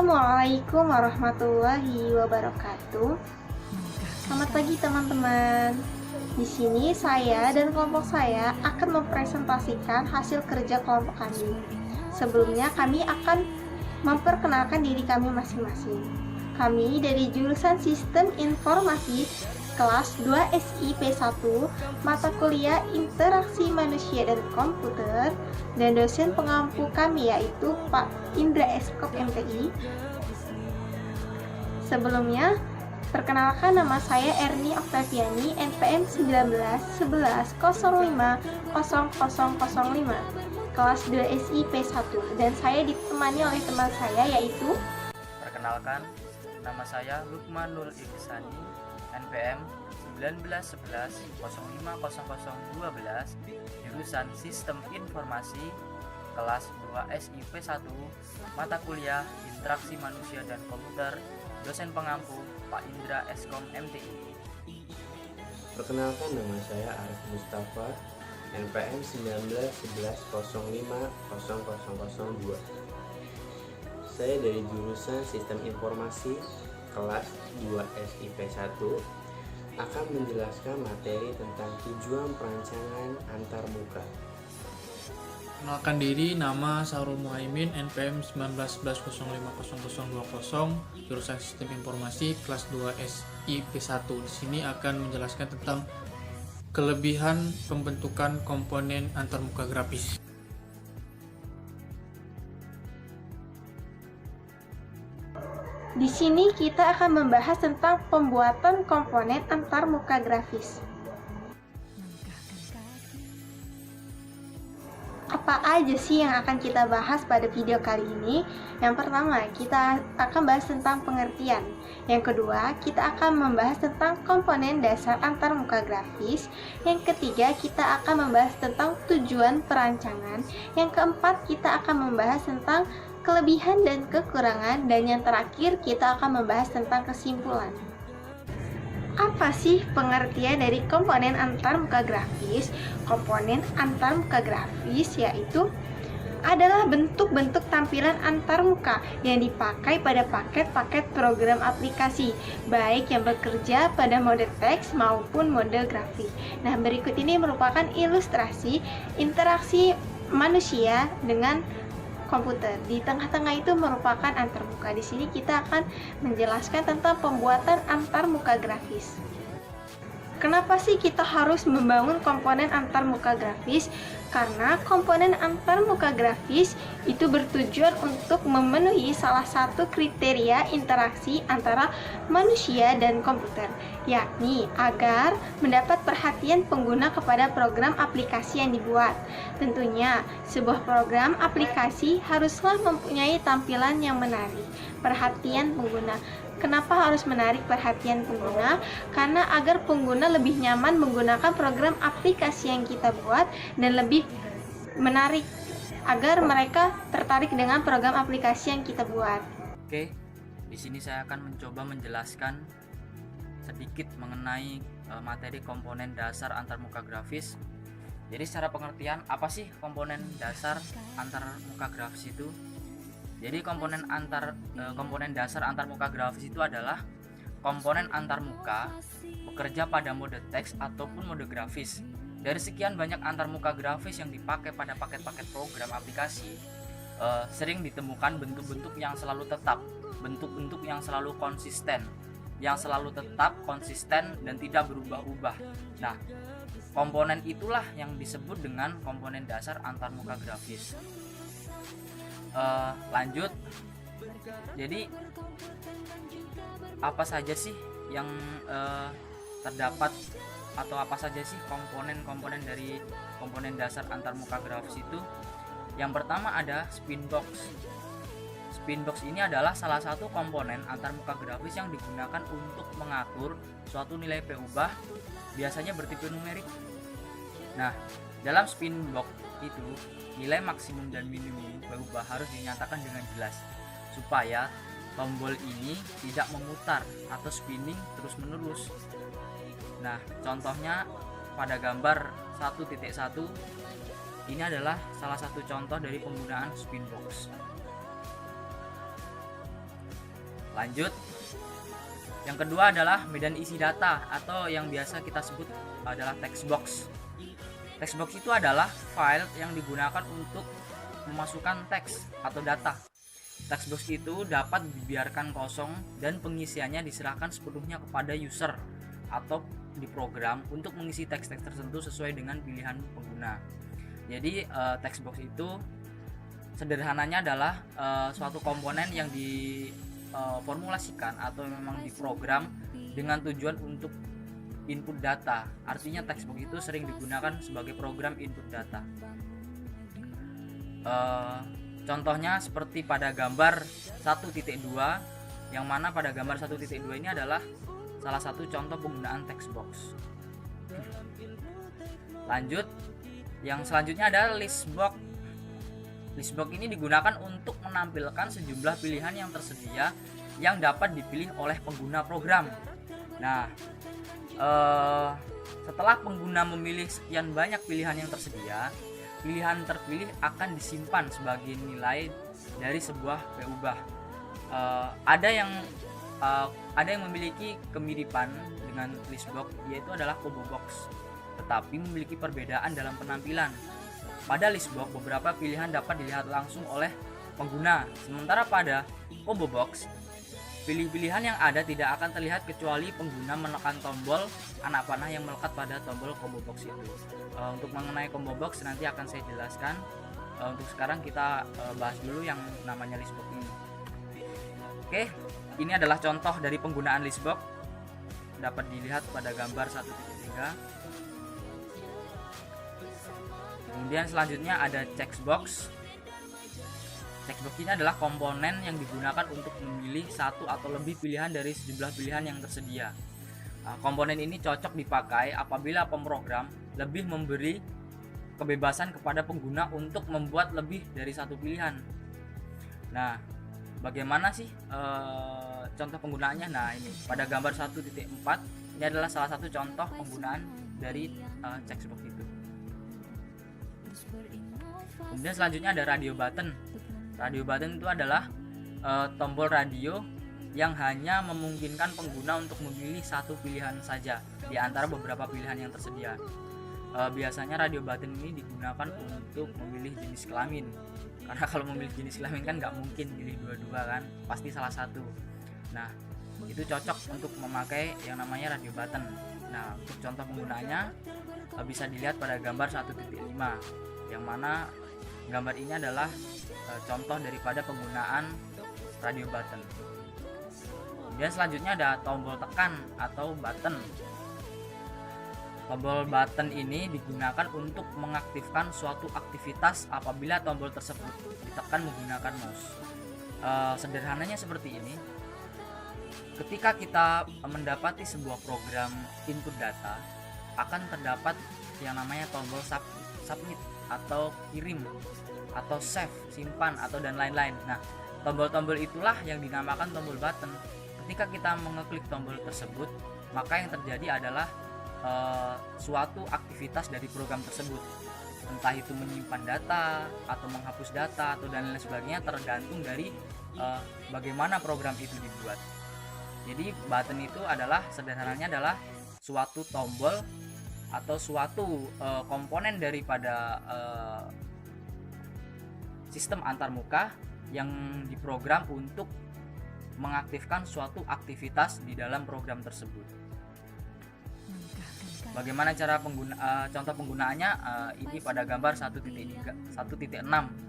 Assalamualaikum warahmatullahi wabarakatuh. Selamat pagi teman-teman. Di sini saya dan kelompok saya akan mempresentasikan hasil kerja kelompok kami. Sebelumnya kami akan memperkenalkan diri kami masing-masing. Kami dari jurusan Sistem Informasi kelas 2 SIP1, mata kuliah Interaksi Manusia dan Komputer, dan dosen pengampu kami yaitu Pak Indra Eskop MTI. Sebelumnya, perkenalkan nama saya Erni Oktaviani, NPM 1911050005, kelas 2 SIP1, dan saya ditemani oleh teman saya yaitu Perkenalkan, nama saya Lukmanul Ihsani, NPM 1911050012, jurusan Sistem Informasi, kelas 2 SIP1, mata kuliah Interaksi Manusia dan Komputer, dosen pengampu Pak Indra Eskom MTI. Perkenalkan, nama saya Arif Mustafa, NPM 1911050002. Saya dari jurusan Sistem Informasi kelas 2 SIP1 akan menjelaskan materi tentang tujuan perancangan antarmuka. Kenalkan diri, nama Sahrul Muhaimin, NPM 1911050020, jurusan Sistem Informasi kelas 2 SIP1. Di sini akan menjelaskan tentang kelebihan pembentukan komponen antarmuka grafis. Di sini kita akan membahas tentang pembuatan komponen antarmuka grafis. Apa aja sih yang akan kita bahas pada video kali ini? Yang pertama, kita akan bahas tentang pengertian. Yang kedua, kita akan membahas tentang komponen dasar antarmuka grafis. Yang ketiga, kita akan membahas tentang tujuan perancangan. Yang keempat, kita akan membahas tentang kelebihan dan kekurangan, dan yang terakhir kita akan membahas tentang kesimpulan. Apa sih pengertian dari komponen antarmuka grafis? Komponen antarmuka grafis yaitu adalah bentuk-bentuk tampilan antarmuka yang dipakai pada paket-paket program aplikasi, baik yang bekerja pada mode teks maupun mode grafik. Nah, berikut ini merupakan ilustrasi interaksi manusia dengan komputer. Di tengah-tengah itu merupakan antarmuka. Di sini kita akan menjelaskan tentang pembuatan antarmuka grafis. Kenapa sih kita harus membangun komponen antarmuka grafis? Karena komponen antarmuka grafis itu bertujuan untuk memenuhi salah satu kriteria interaksi antara manusia dan komputer, yakni agar mendapat perhatian pengguna kepada program aplikasi yang dibuat. Tentunya, sebuah program aplikasi haruslah mempunyai tampilan yang menarik perhatian pengguna. Kenapa harus menarik perhatian pengguna? Karena agar pengguna lebih nyaman menggunakan program aplikasi yang kita buat dan lebih menarik agar mereka tertarik dengan program aplikasi yang kita buat. Oke, di sini saya akan mencoba menjelaskan sedikit mengenai materi komponen dasar antarmuka grafis. Jadi secara pengertian, apa sih komponen dasar antarmuka grafis itu? Jadi komponen dasar antarmuka grafis itu adalah komponen antarmuka bekerja pada mode teks ataupun mode grafis. Dari sekian banyak antarmuka grafis yang dipakai pada paket-paket program aplikasi, sering ditemukan bentuk-bentuk yang selalu tetap, bentuk-bentuk yang selalu konsisten, dan tidak berubah-ubah. Nah, komponen itulah yang disebut dengan komponen dasar antarmuka grafis. Lanjut. Jadi apa saja sih yang terdapat atau apa saja sih komponen dari komponen dasar antarmuka grafis itu? Yang pertama ada spinbox. Spinbox ini adalah salah satu komponen antarmuka grafis yang digunakan untuk mengatur suatu nilai P ubah, biasanya bertipe numerik. Nah, dalam spinbox itu nilai maksimum dan minimum P ubah harus dinyatakan dengan jelas supaya tombol ini tidak memutar atau spinning terus-menerus. Nah, contohnya pada gambar 1.1 ini adalah salah satu contoh dari penggunaan spinbox. Lanjut, yang kedua adalah medan isi data atau yang biasa kita sebut adalah text box. Text box itu adalah file yang digunakan untuk memasukkan teks atau data. Text box itu dapat dibiarkan kosong dan pengisiannya diserahkan sepenuhnya kepada user atau diprogram untuk mengisi teks-teks tertentu sesuai dengan pilihan pengguna. Jadi text box itu sederhananya adalah suatu komponen yang diformulasikan atau memang diprogram dengan tujuan untuk input data. Artinya text box itu sering digunakan sebagai program input data. Contohnya seperti pada gambar 1.2, yang mana pada gambar 1.2 ini adalah salah satu contoh penggunaan text box. Lanjut, yang selanjutnya adalah list box. List box ini digunakan untuk menampilkan sejumlah pilihan yang tersedia yang dapat dipilih oleh pengguna program. Nah, setelah pengguna memilih sekian banyak pilihan yang tersedia, pilihan terpilih akan disimpan sebagai nilai dari sebuah PUBah. Ada yang memiliki kemiripan dengan list box, yaitu adalah combo box, tetapi memiliki perbedaan dalam penampilan. Pada list box, beberapa pilihan dapat dilihat langsung oleh pengguna, sementara pada combo box, pilihan yang ada tidak akan terlihat kecuali pengguna menekan tombol anak panah yang melekat pada tombol combo box itu. Untuk mengenai combo box nanti akan saya jelaskan. Untuk sekarang kita bahas dulu yang namanya list box ini. Oke, ini adalah contoh dari penggunaan list box. Dapat dilihat pada gambar 1.3. Kemudian selanjutnya ada checkbox. Checkbox ini adalah komponen yang digunakan untuk memilih satu atau lebih pilihan dari sejumlah pilihan yang tersedia. Komponen ini cocok dipakai apabila pemrogram lebih memberi kebebasan kepada pengguna untuk membuat lebih dari satu pilihan. Nah, bagaimana sih contoh penggunaannya? Nah, ini pada gambar 1.4 ini adalah salah satu contoh penggunaan dari checkbox itu. Kemudian selanjutnya ada radio button. Radio button itu adalah tombol radio yang hanya memungkinkan pengguna untuk memilih satu pilihan saja di antara beberapa pilihan yang tersedia. Biasanya radio button ini digunakan untuk memilih jenis kelamin, karena kalau memilih jenis kelamin kan nggak mungkin pilih dua-dua kan, pasti salah satu. Nah, itu cocok untuk memakai yang namanya radio button. Nah, untuk contoh penggunaannya bisa dilihat pada gambar 1.5, yang mana gambar ini adalah contoh daripada penggunaan radio button. Kemudian selanjutnya ada tombol tekan atau button. Tombol button ini digunakan untuk mengaktifkan suatu aktivitas apabila tombol tersebut ditekan menggunakan mouse. Sederhananya seperti ini. Ketika kita mendapati sebuah program input data, akan terdapat yang namanya tombol submit atau kirim atau save, simpan atau dan lain-lain. Nah, tombol-tombol itulah yang dinamakan tombol button. Ketika kita mengeklik tombol tersebut, maka yang terjadi adalah suatu aktivitas dari program tersebut, entah itu menyimpan data atau menghapus data atau dan lain sebagainya, tergantung dari bagaimana program itu dibuat. Jadi button itu adalah sederhananya adalah suatu tombol atau suatu komponen daripada sistem antarmuka yang diprogram untuk mengaktifkan suatu aktivitas di dalam program tersebut. Bagaimana cara contoh penggunaannya? Ini pada gambar 1.6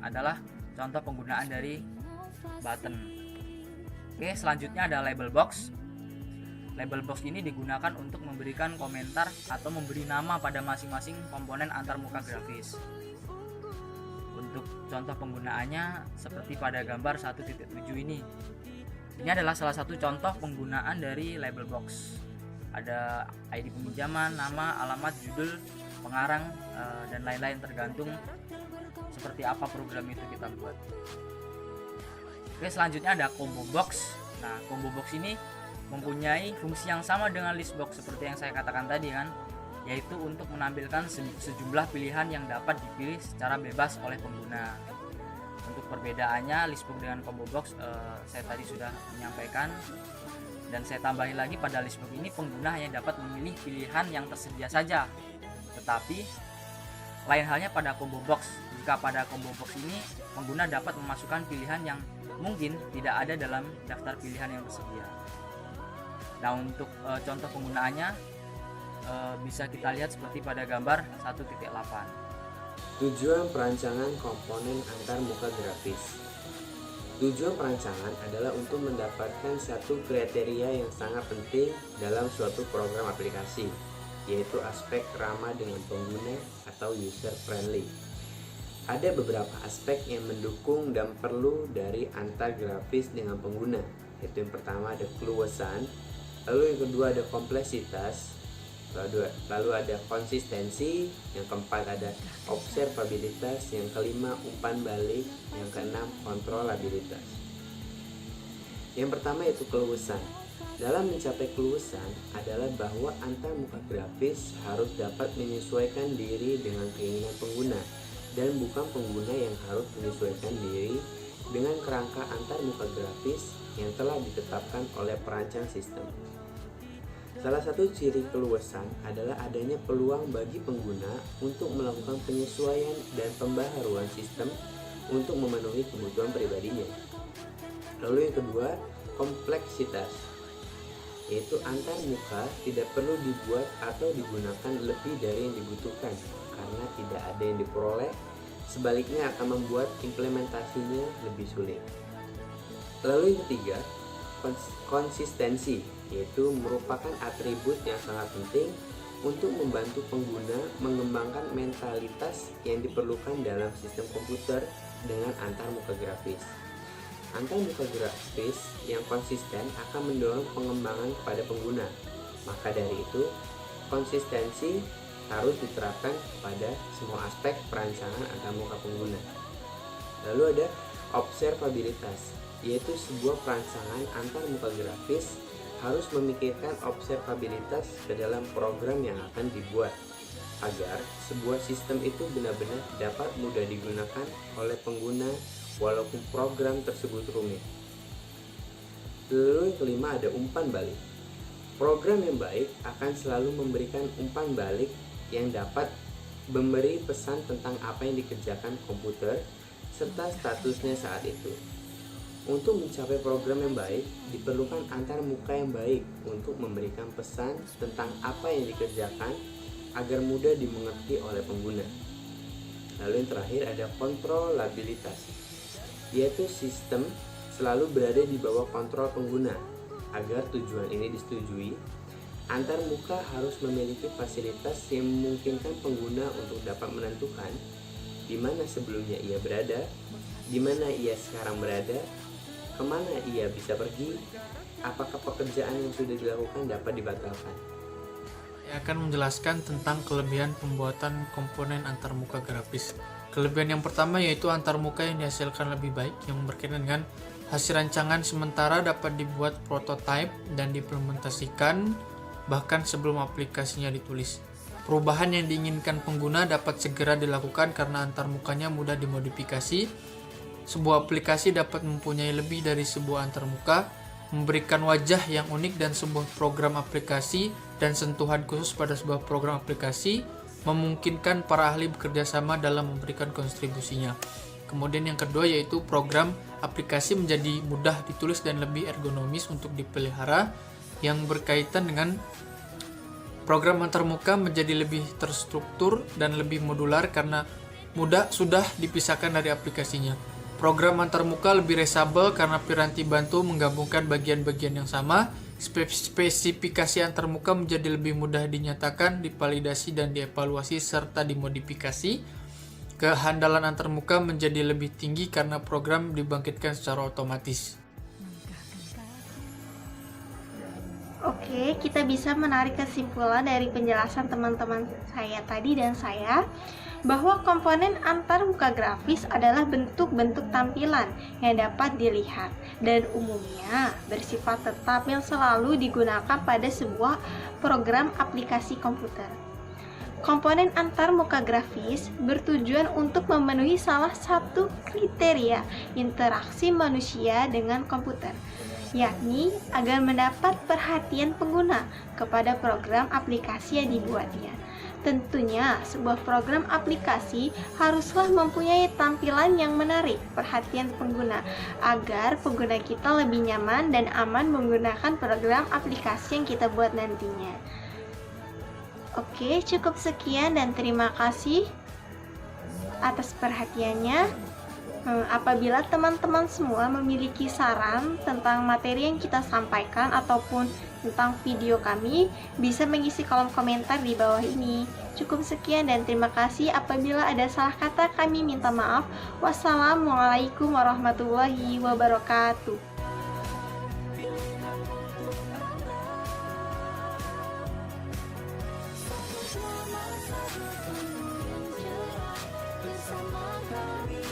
adalah contoh penggunaan dari button. Oke, selanjutnya ada label box. Label box ini digunakan untuk memberikan komentar atau memberi nama pada masing-masing komponen antarmuka grafis. Untuk contoh penggunaannya seperti pada gambar 1.7 ini. Ini adalah salah satu contoh penggunaan dari label box. Ada ID peminjaman, nama, alamat, judul, pengarang, dan lain-lain, tergantung seperti apa program itu kita buat. Oke, selanjutnya ada combo box. Nah, combo box ini mempunyai fungsi yang sama dengan list box seperti yang saya katakan tadi kan, yaitu untuk menampilkan sejumlah pilihan yang dapat dipilih secara bebas oleh pengguna. Untuk perbedaannya listbook dengan combo box saya tadi sudah menyampaikan, dan saya tambahin lagi, pada listbook ini pengguna hanya dapat memilih pilihan yang tersedia saja. Tetapi lain halnya pada combo box. Jika pada combo box ini pengguna dapat memasukkan pilihan yang mungkin tidak ada dalam daftar pilihan yang tersedia. Nah, untuk contoh penggunaannya bisa kita lihat seperti pada gambar 1.8. Tujuan perancangan komponen antarmuka grafis. Tujuan perancangan adalah untuk mendapatkan satu kriteria yang sangat penting dalam suatu program aplikasi, yaitu aspek ramah dengan pengguna atau user friendly. Ada beberapa aspek yang mendukung dan perlu dari antar grafis dengan pengguna, yaitu yang pertama ada keluasan, lalu yang kedua ada kompleksitas, lalu ada konsistensi, yang keempat ada observabilitas, yang kelima umpan balik, yang keenam kontrolabilitas. Yang pertama yaitu keluasan. Dalam mencapai keluasan adalah bahwa antarmuka grafis harus dapat menyesuaikan diri dengan keinginan pengguna, dan bukan pengguna yang harus menyesuaikan diri dengan kerangka antarmuka grafis yang telah ditetapkan oleh perancang sistem. Salah satu ciri keluasan adalah adanya peluang bagi pengguna untuk melakukan penyesuaian dan pembaharuan sistem untuk memenuhi kebutuhan pribadinya. Lalu yang kedua, kompleksitas, yaitu antarmuka tidak perlu dibuat atau digunakan lebih dari yang dibutuhkan karena tidak ada yang diperoleh, sebaliknya akan membuat implementasinya lebih sulit. Lalu yang ketiga, konsistensi, yaitu merupakan atribut yang sangat penting untuk membantu pengguna mengembangkan mentalitas yang diperlukan dalam sistem komputer dengan antarmuka grafis. Antarmuka grafis yang konsisten akan mendorong pengembangan pada pengguna. Maka dari itu, konsistensi harus diterapkan pada semua aspek perancangan antarmuka pengguna. Lalu ada observabilitas, yaitu sebuah perancangan antarmuka grafis harus memikirkan observabilitas ke dalam program yang akan dibuat agar sebuah sistem itu benar-benar dapat mudah digunakan oleh pengguna walaupun program tersebut rumit. Lalu yang kelima ada umpan balik. Program yang baik akan selalu memberikan umpan balik yang dapat memberi pesan tentang apa yang dikerjakan komputer serta statusnya saat itu. Untuk mencapai program yang baik, diperlukan antarmuka yang baik untuk memberikan pesan tentang apa yang dikerjakan agar mudah dimengerti oleh pengguna. Lalu yang terakhir ada kontrolabilitas, yaitu sistem selalu berada di bawah kontrol pengguna. Agar tujuan ini disetujui, antarmuka harus memiliki fasilitas yang memungkinkan pengguna untuk dapat menentukan di mana sebelumnya ia berada, di mana ia sekarang berada, kemana ia bisa pergi, apakah pekerjaan yang sudah dilakukan dapat dibatalkan. Saya akan menjelaskan tentang kelebihan pembuatan komponen antarmuka grafis. Kelebihan yang pertama yaitu antarmuka yang dihasilkan lebih baik, yang berkaitan dengan hasil rancangan sementara dapat dibuat prototipe dan diimplementasikan bahkan sebelum aplikasinya ditulis. Perubahan yang diinginkan pengguna dapat segera dilakukan karena antarmukanya mudah dimodifikasi. Sebuah aplikasi dapat mempunyai lebih dari sebuah antarmuka, memberikan wajah yang unik dan sebuah program aplikasi dan sentuhan khusus pada sebuah program aplikasi, memungkinkan para ahli bekerja sama dalam memberikan kontribusinya. Kemudian yang kedua yaitu program aplikasi menjadi mudah ditulis dan lebih ergonomis untuk dipelihara, yang berkaitan dengan program antarmuka menjadi lebih terstruktur dan lebih modular karena sudah dipisahkan dari aplikasinya. Program antarmuka lebih resabel karena piranti bantu menggabungkan bagian-bagian yang sama. Spesifikasi antarmuka menjadi lebih mudah dinyatakan, divalidasi dan dievaluasi serta dimodifikasi. Kehandalan antarmuka menjadi lebih tinggi karena program dibangkitkan secara otomatis. Oke, kita bisa menarik kesimpulan dari penjelasan teman-teman saya tadi dan saya bahwa komponen antarmuka grafis adalah bentuk-bentuk tampilan yang dapat dilihat dan umumnya bersifat tetap yang selalu digunakan pada sebuah program aplikasi komputer. Komponen antarmuka grafis bertujuan untuk memenuhi salah satu kriteria interaksi manusia dengan komputer, yakni agar mendapat perhatian pengguna kepada program aplikasi yang dibuatnya. Tentunya, sebuah program aplikasi haruslah mempunyai tampilan yang menarik perhatian pengguna, agar pengguna kita lebih nyaman dan aman menggunakan program aplikasi yang kita buat nantinya. Oke, cukup sekian dan terima kasih atas perhatiannya. Apabila teman-teman semua memiliki saran tentang materi yang kita sampaikan ataupun tentang video kami, bisa mengisi kolom komentar di bawah ini. Cukup sekian dan terima kasih. Apabila ada salah kata, kami minta maaf. Wassalamualaikum warahmatullahi wabarakatuh. Bersama kami